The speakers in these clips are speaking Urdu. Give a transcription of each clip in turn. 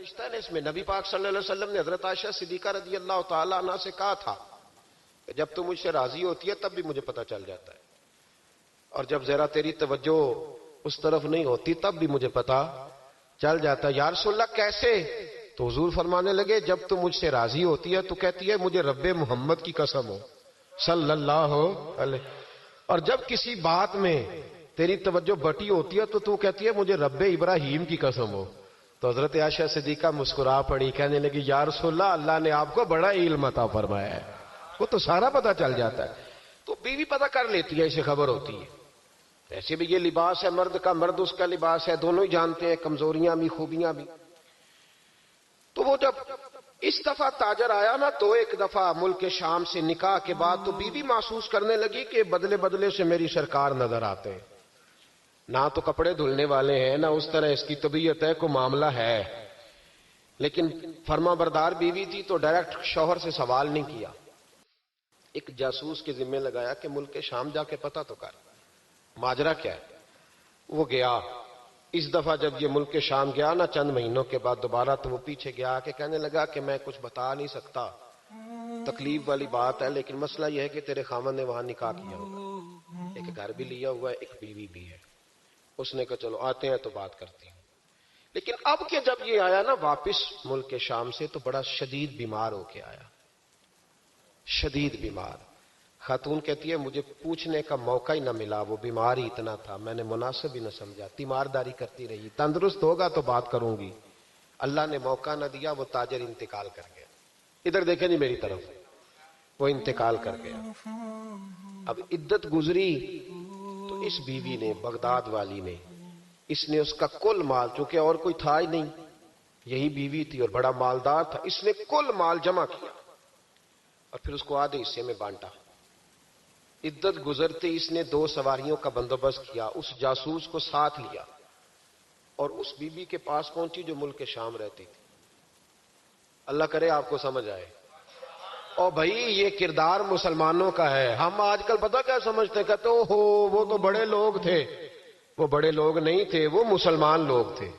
رشتہ ہے نا اس میں. نبی پاک صلی اللہ علیہ وسلم نے حضرت عائشہ صدیقہ رضی اللہ تعالی عنہا سے کہا تھا کہ جب تم مجھ سے راضی ہوتی ہے تب بھی مجھے پتہ چل جاتا ہے، اور جب ذرا تیری توجہ اس طرف نہیں ہوتی تب بھی مجھے پتہ چل جاتا ہے. یا رسول اللہ کیسے؟ تو حضور فرمانے لگے جب تم مجھ سے راضی ہوتی ہے تو کہتی ہے مجھے رب محمد کی قسم ہو صلی اللہ علیہ، اور جب کسی بات میں تیری توجہ بٹی ہوتی ہے تو کہتی ہے مجھے رب ابراہیم کی قسم ہو. تو حضرت عائشہ صدیقہ مسکرا پڑی، کہنے لگی یا رسول اللہ اللہ نے آپ کو بڑا علم عطا فرمایا ہے، وہ تو سارا پتہ چل جاتا ہے. تو بیوی پتہ کر لیتی ہے، اسے خبر ہوتی ہے. ایسے بھی یہ لباس ہے مرد کا، مرد اس کا لباس ہے، دونوں ہی جانتے ہیں کمزوریاں بھی خوبیاں بھی. تو وہ جب اس دفعہ تاجر آیا نا تو ایک دفعہ ملک شام سے نکاح کے بعد تو بیوی محسوس کرنے لگی کہ بدلے بدلے سے میری سرکار نظر آتے ہیں، نہ تو کپڑے دھلنے والے ہیں نہ اس طرح اس کی طبیعت ہے، کوئی معاملہ ہے. لیکن فرما بردار بیوی تھی تو ڈائریکٹ شوہر سے سوال نہیں کیا، ایک جاسوس کے ذمہ لگایا کہ ملک شام جا کے پتہ تو کر ماجرا کیا ہے. وہ گیا. اس دفعہ جب یہ ملک شام گیا نا چند مہینوں کے بعد دوبارہ تو وہ پیچھے گیا کہ کہنے لگا کہ میں کچھ بتا نہیں سکتا، تکلیف والی بات ہے، لیکن مسئلہ یہ ہے کہ تیرے خاوند نے وہاں نکاح کیا ہوگا، ایک گھر بھی لیا ہوا ہے، ایک بیوی بھی ہے. اس نے کہا چلو آتے ہیں تو بات کرتی ہوں. لیکن اب کہ جب یہ آیا نا واپس ملک شام سے تو بڑا شدید بیمار ہو کے آیا، شدید بیمار. خاتون کہتی ہے مجھے پوچھنے کا موقع ہی نہ ملا، وہ بیمار ہی اتنا تھا، میں نے مناسب ہی نہ سمجھا، تیمارداری کرتی رہی، تندرست ہوگا تو بات کروں گی. اللہ نے موقع نہ دیا، وہ تاجر انتقال کر گیا. ادھر دیکھیں جی میری طرف، وہ انتقال کر گیا. اب عدت گزری تو اس بیوی نے، بغداد والی نے، اس نے اس کا کل مال، چونکہ اور کوئی تھا ہی نہیں، یہی بیوی تھی اور بڑا مالدار تھا، اس نے کل مال جمع کیا اور پھر اس کو آدھے حصے میں بانٹا. عدت گزرتے اس نے 2 سواریوں کا بندوبست کیا، اس جاسوس کو ساتھ لیا اور اس بی بی کے پاس پہنچی جو ملک شام رہتی تھی. اللہ کرے آپ کو سمجھ آئے. اور بھائی یہ کردار مسلمانوں کا ہے. ہم آج کل پتہ کیا سمجھتے، کہتے ہو وہ تو بڑے لوگ تھے. وہ بڑے لوگ نہیں تھے، وہ مسلمان لوگ تھے.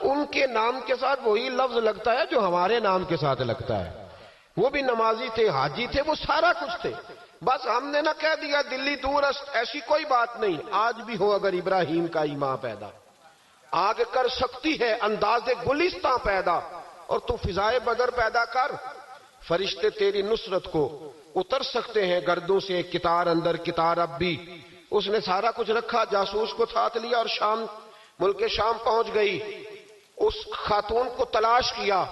ان کے نام کے ساتھ وہی لفظ لگتا ہے جو ہمارے نام کے ساتھ لگتا ہے. وہ بھی نمازی تھے، حاجی تھے، وہ سارا کچھ تھے. بس ہم نے نہ کہہ دیا دلی دور است، ایسی کوئی بات نہیں. آج بھی ہو اگر ابراہیم کا ایمان پیدا، آگ کر سکتی ہے انداز گلستاں پیدا، اور تو فضائے بدر پیدا کر، فرشتے تیری نصرت کو اتر سکتے ہیں گردوں سے کتار اندر کتار. اب بھی اس نے سارا کچھ رکھا، جاسوس کو ساتھ لیا اور شام، ملک شام پہنچ گئی. اس خاتون کو تلاش کیا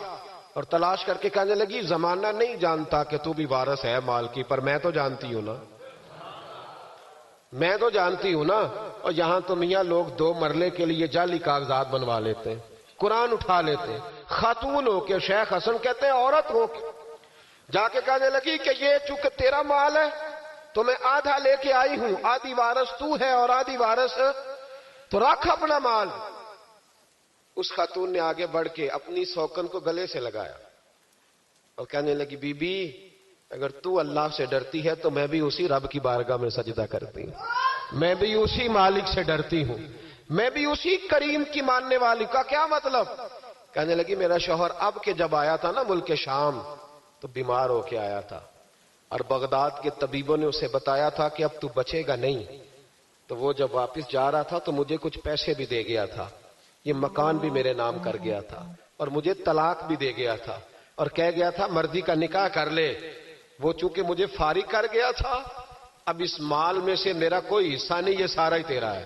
اور تلاش کر کے کہنے لگی زمانہ نہیں جانتا کہ تو بھی وارث ہے مال کی، پر میں تو جانتی ہوں نا، میں تو جانتی ہوں نا. اور یہاں تو میاں لوگ 2 مرلے کے لیے جعلی کاغذات بنوا لیتے ہیں، قرآن اٹھا لیتے ہیں. خاتون ہو کے، شیخ حسن کہتے ہیں عورت ہو کے جا کے کہنے لگی کہ یہ چونکہ تیرا مال ہے تو میں آدھا لے کے آئی ہوں، آدھی وارث تو ہے اور آدھی وارث تو رکھ اپنا مال. اس خاتون نے آگے بڑھ کے اپنی سوکن کو گلے سے لگایا اور کہنے لگی بی بی اگر تو اللہ سے ڈرتی ہے تو میں بھی اسی رب کی بارگاہ میں سجدہ کرتی ہوں، میں بھی اسی مالک سے ڈرتی ہوں، میں بھی اسی کریم کی ماننے والی. کا کیا مطلب؟ کہنے لگی میرا شوہر اب کہ جب آیا تھا نا ملک شام تو بیمار ہو کے آیا تھا اور بغداد کے طبیبوں نے اسے بتایا تھا کہ اب تو بچے گا نہیں. تو وہ جب واپس جا رہا تھا تو مجھے کچھ پیسے بھی دے گیا تھا، یہ مکان بھی میرے نام کر گیا تھا اور مجھے طلاق بھی دے گیا تھا اور کہہ گیا تھا مرضی کا نکاح کر لے. وہ چونکہ مجھے فارغ کر گیا تھا، اب اس مال میں سے میرا کوئی حصہ نہیں، یہ سارا ہی تیرا ہے.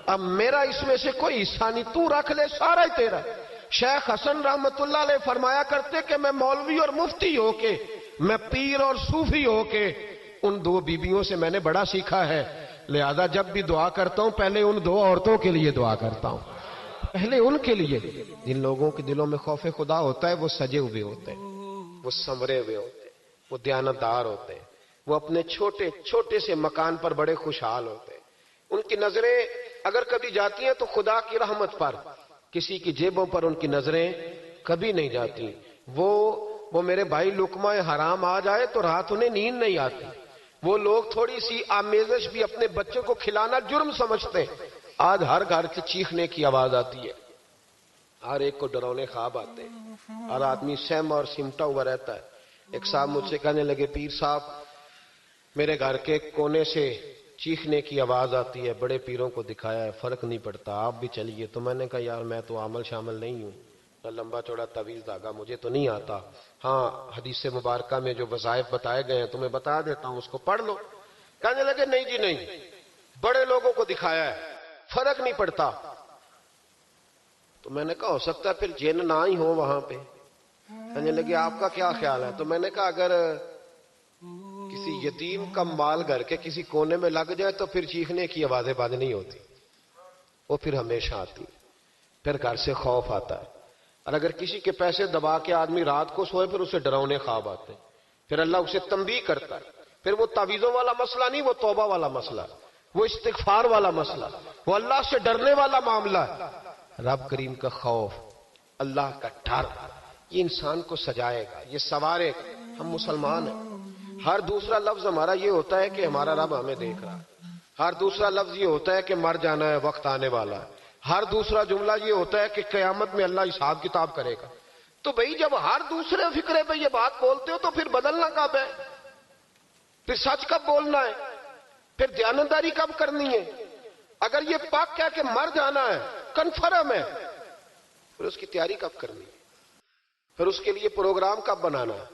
اب میرا اس میں سے کوئی حصہ نہیں، تو رکھ لے، سارا ہی تیرا. شیخ حسن رحمت اللہ علیہ فرمایا کرتے کہ میں مولوی اور مفتی ہو کے، میں پیر اور صوفی ہو کے ان 2 بیویوں سے میں نے بڑا سیکھا ہے. لہذا جب بھی دعا کرتا ہوں پہلے ان 2 عورتوں کے لیے دعا کرتا ہوں، پہلے ان کے لیے. جن لوگوں کے دلوں میں خوف خدا ہوتا ہے وہ سجے ہوئے ہوتے ہیں، وہ سنورے ہوئے ہوتے ہیں، وہ دیانتدار ہوتے ہیں، وہ اپنے چھوٹے چھوٹے سے مکان پر بڑے خوشحال ہوتے ہیں. ان کی نظریں اگر کبھی جاتی ہیں تو خدا کی رحمت پر، کسی کی جیبوں پر ان کی نظریں کبھی نہیں جاتی. وہ میرے بھائی لقمہ حرام آ جائے تو رات انہیں نیند نہیں آتی. وہ لوگ تھوڑی سی آمیزش بھی اپنے بچوں کو کھلانا جرم سمجھتے ہیں. آج ہر گھر سے چیخنے کی آواز آتی ہے، ہر ایک کو ڈرونے خواب آتے ہیں، ہر آدمی سہما اور سمٹا ہوا رہتا ہے۔ ایک صاحب مجھ سے کہنے لگے پیر صاحب میرے گھر کے کونے سے چیخنے کی آواز آتی ہے، بڑے پیروں کو دکھایا ہے فرق نہیں پڑتا، آپ بھی چلیے۔ تو میں نے کہا یار میں تو عامل شامل نہیں ہوں، نہ لمبا چوڑا طویل دھاگا مجھے تو نہیں آتا، ہاں حدیث مبارکہ میں جو وظائف بتائے گئے ہیں تمہیں بتا دیتا ہوں، اس کو پڑھ لو۔ کہنے لگے نہیں جی نہیں، بڑے لوگوں کو دکھایا ہے فرق نہیں پڑتا۔ تو میں نے کہا ہو سکتا ہے پھر جن نہ ہی ہو وہاں پہ۔ کہنے لگے آپ کا کیا خیال ہے؟ تو میں نے کہا اگر کسی یتیم کا مال گھر کے کسی کونے میں لگ جائے تو پھر چیخنے کی آوازیں بند نہیں ہوتی، وہ پھر ہمیشہ آتی، پھر گھر سے خوف آتا ہے۔ اور اگر کسی کے پیسے دبا کے آدمی رات کو سوئے پھر اسے ڈراؤنے خواب آتے ہیں، پھر اللہ اسے تنبیہ کرتا ہے۔ پھر وہ تعویذوں والا مسئلہ نہیں، وہ توبہ والا مسئلہ، وہ استغفار والا مسئلہ، وہ اللہ سے ڈرنے والا معاملہ ہے۔ رب کریم کا خوف، اللہ کا ڈر، یہ انسان کو سجائے گا، یہ سنوارے گا۔ ہم مسلمان ہیں، ہر دوسرا لفظ ہمارا یہ ہوتا ہے کہ ہمارا رب ہمیں دیکھ رہا ہے، ہر دوسرا لفظ یہ ہوتا ہے کہ مر جانا ہے، وقت آنے والا ہے، ہر دوسرا جملہ یہ ہوتا ہے کہ قیامت میں اللہ حساب کتاب کرے گا۔ تو بھئی جب ہر دوسرے فکرے پہ یہ بات بولتے ہو تو پھر بدلنا کب ہے؟ پھر سچ کب بولنا ہے؟ پھر دیانتداری کب کرنی ہے؟ اگر یہ پاک ہے کہ مر جانا ہے، کنفرم ہے، پھر اس کی تیاری کب کرنی ہے؟ پھر اس کے لیے پروگرام کب بنانا ہے؟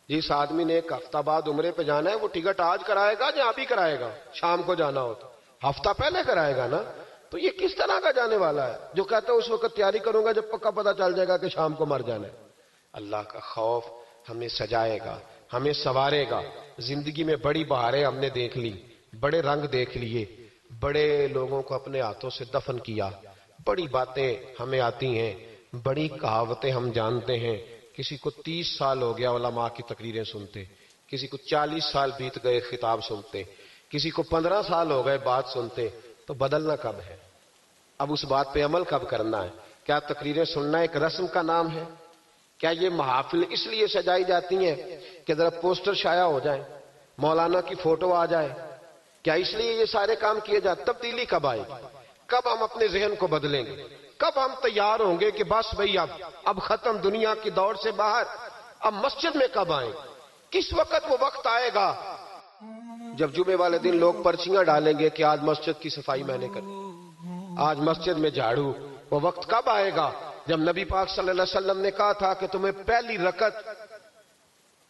جس آدمی نے ایک ہفتہ بعد عمرے پہ جانا ہے وہ ٹکٹ آج کرائے گا یا ابھی کرائے گا؟ شام کو جانا ہو تو ہفتہ پہلے کرائے گا نا۔ تو یہ کس طرح کا جانے والا ہے جو کہتا ہے اس وقت تیاری کروں گا جب پکا پتہ چل جائے گا کہ شام کو مر جانا ہے؟ اللہ کا خوف ہمیں سجائے گا، ہمیں سنوارے گا۔ زندگی میں بڑی بہاریں ہم نے دیکھ لی، بڑے رنگ دیکھ لیے، بڑے لوگوں کو اپنے ہاتھوں سے دفن کیا، بڑی باتیں ہمیں آتی ہیں، بڑی کہاوتیں ہم جانتے ہیں۔ کسی کو 30 سال ہو گیا علماء کی تقریریں سنتے، کسی کو 40 سال بیت گئے خطاب سنتے، کسی کو 15 سال ہو گئے بات سنتے۔ تو بدلنا کب ہے؟ اب اس بات پہ عمل کب کرنا ہے؟ کیا تقریریں سننا ایک رسم کا نام ہے؟ کیا یہ محافل اس لیے سجائی جاتی ہیں کہ ذرا پوسٹر شائع ہو جائے، مولانا کی فوٹو آ جائے؟ کیا اس لیے یہ سارے کام کیے جاتے؟ تبدیلی کب آئے گی؟ کب ہم اپنے ذہن کو بدلیں گے؟ کب ہم تیار ہوں گے کہ بس بھئی اب ختم دنیا کی دوڑ سے باہر، اب مسجد میں کب آئیں؟ کس وقت وہ وقت آئے گا جب جمعے والے دن لوگ پرچیاں ڈالیں گے کہ آج مسجد کی صفائی میں نے کری، آج مسجد میں جھاڑو؟ وہ وقت کب آئے گا جب نبی پاک صلی اللہ علیہ وسلم نے کہا تھا کہ تمہیں پہلی رکعت،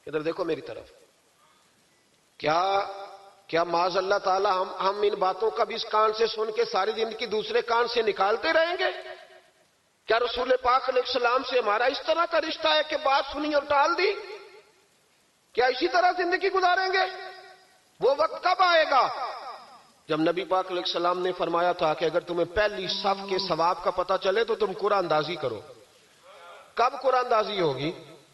ادھر دیکھو میری طرف، کیا معاذ اللہ تعالی ہم ان باتوں کا بھی اس کان سے سن کے ساری زندگی دوسرے کان سے نکالتے رہیں گے؟ کیا رسول پاک علیہ السلام سے ہمارا اس طرح کا رشتہ ہے کہ بات سنی اور ٹال دی؟ کیا اسی طرح زندگی گزاریں گے؟ وہ وقت کب آئے گا جب نبی پاک علیہ السلام نے فرمایا تھا کہ اگر تمہیں پہلی صف کے ثواب کا پتہ چلے تو تم قرآن اندازی کرو؟ کب قرآن اندازی ہوگی؟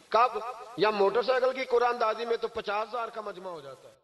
کب؟ یا موٹر سائیکل کی قرآن اندازی میں تو 50,000 کا مجمع ہو جاتا ہے۔